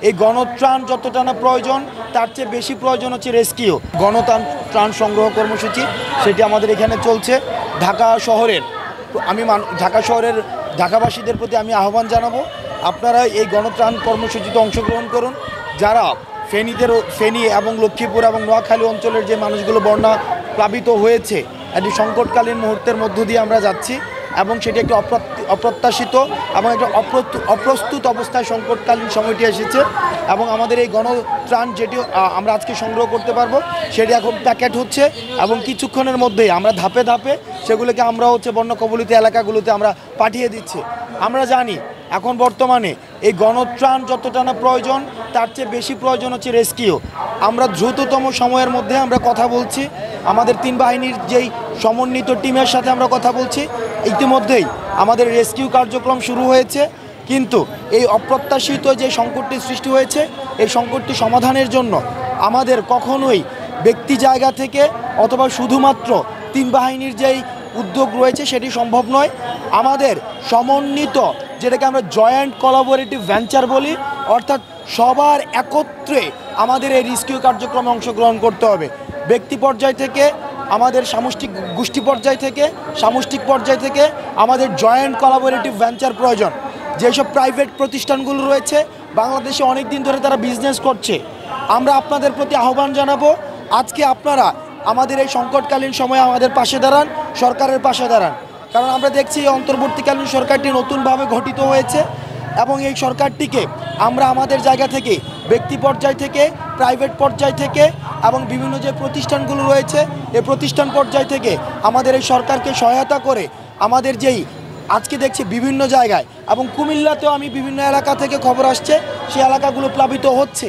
এই গণত্রাণ যতটা না প্রয়োজন তার চেয়ে বেশি প্রয়োজন হচ্ছে রেস্কিউ ত্রাণ সংগ্রহ কর্মসূচি। সেটি আমাদের এখানে চলছে। ঢাকা শহরের ঢাকাবাসীদের প্রতি আমি আহ্বান জানাবো, আপনারা এই গণত্রাণ কর্মসূচিতে অংশগ্রহণ করুন। যারা ফেনী এবং লক্ষ্মীপুর এবং নোয়াখালী অঞ্চলের যে মানুষগুলো বন্যা প্লাবিত হয়েছে, একটি সংকটকালীন মুহূর্তের মধ্য দিয়ে আমরা যাচ্ছি এবং সেটি একটি অপ্রত্যাশিত এবং একটা অপ্রস্তুত অবস্থায় সংকটকালীন সময়টি এসেছে এবং আমাদের এই গণত্রাণ যেটি আমরা আজকে সংগ্রহ করতে পারবো সেটি এখন প্যাকেট হচ্ছে এবং কিছুক্ষণের মধ্যেই আমরা ধাপে ধাপে সেগুলোকে আমরা বন্যা কবলিত এলাকাগুলোতে আমরা পাঠিয়ে দিচ্ছি। আমরা জানি এখন বর্তমানে এই গণত্রাণ যতটা না প্রয়োজন তার চেয়ে বেশি প্রয়োজন হচ্ছে রেস্কিউ। আমরা দ্রুততম সময়ের মধ্যে আমরা কথা বলছি, আমাদের 3 বাহিনীর যেই সমন্বিত টিমের সাথে আমরা কথা বলছি। ইতিমধ্যেই আমাদের রেস্কিউ কার্যক্রম শুরু হয়েছে, কিন্তু এই অপ্রত্যাশিত যে সংকটটি সৃষ্টি হয়েছে এই সংকটটি সমাধানের জন্য আমাদের কখনোই ব্যক্তি জায়গা থেকে অথবা শুধুমাত্র 3 বাহিনীর যেই উদ্যোগ রয়েছে সেটি সম্ভব নয়। আমাদের সমন্বিত, যেটাকে আমরা জয়েন্ট কোলাবোরেটিভ ভেঞ্চার বলি, অর্থাৎ সবার একত্রে আমাদের এই রেস্কিউ কার্যক্রমে অংশগ্রহণ করতে হবে। ব্যক্তি পর্যায় থেকে আমাদের গোষ্ঠী পর্যায় থেকে সামষ্টিক পর্যায় থেকে আমাদের জয়েন্ট কোলাবোরেটিভ ভেঞ্চার প্রয়োজন। যেসব প্রাইভেট প্রতিষ্ঠানগুলো রয়েছে বাংলাদেশে অনেক দিন ধরে তারা বিজনেস করছে, আমরা আপনাদের প্রতি আহ্বান জানাবো, আজকে আপনারা আমাদের এই সংকটকালীন সময়ে আমাদের পাশে দাঁড়ান, সরকারের পাশে দাঁড়ান। কারণ আমরা দেখছি এই অন্তর্বর্তীকালীন সরকারটি নতুনভাবে গঠিত হয়েছে এবং এই সরকারটিকে আমরা আমাদের জায়গা থেকে ব্যক্তি পর্যায় থেকে প্রাইভেট পর্যায় থেকে এবং বিভিন্ন যে প্রতিষ্ঠানগুলো রয়েছে এই প্রতিষ্ঠান পর্যায় থেকে আমাদের এই সরকারকে সহায়তা করে আমাদের যেই আজকে দেখছি বিভিন্ন জায়গায় এবং কুমিল্লাতেও আমি বিভিন্ন এলাকা থেকে খবর আসছে সেই এলাকাগুলো প্লাবিত হচ্ছে।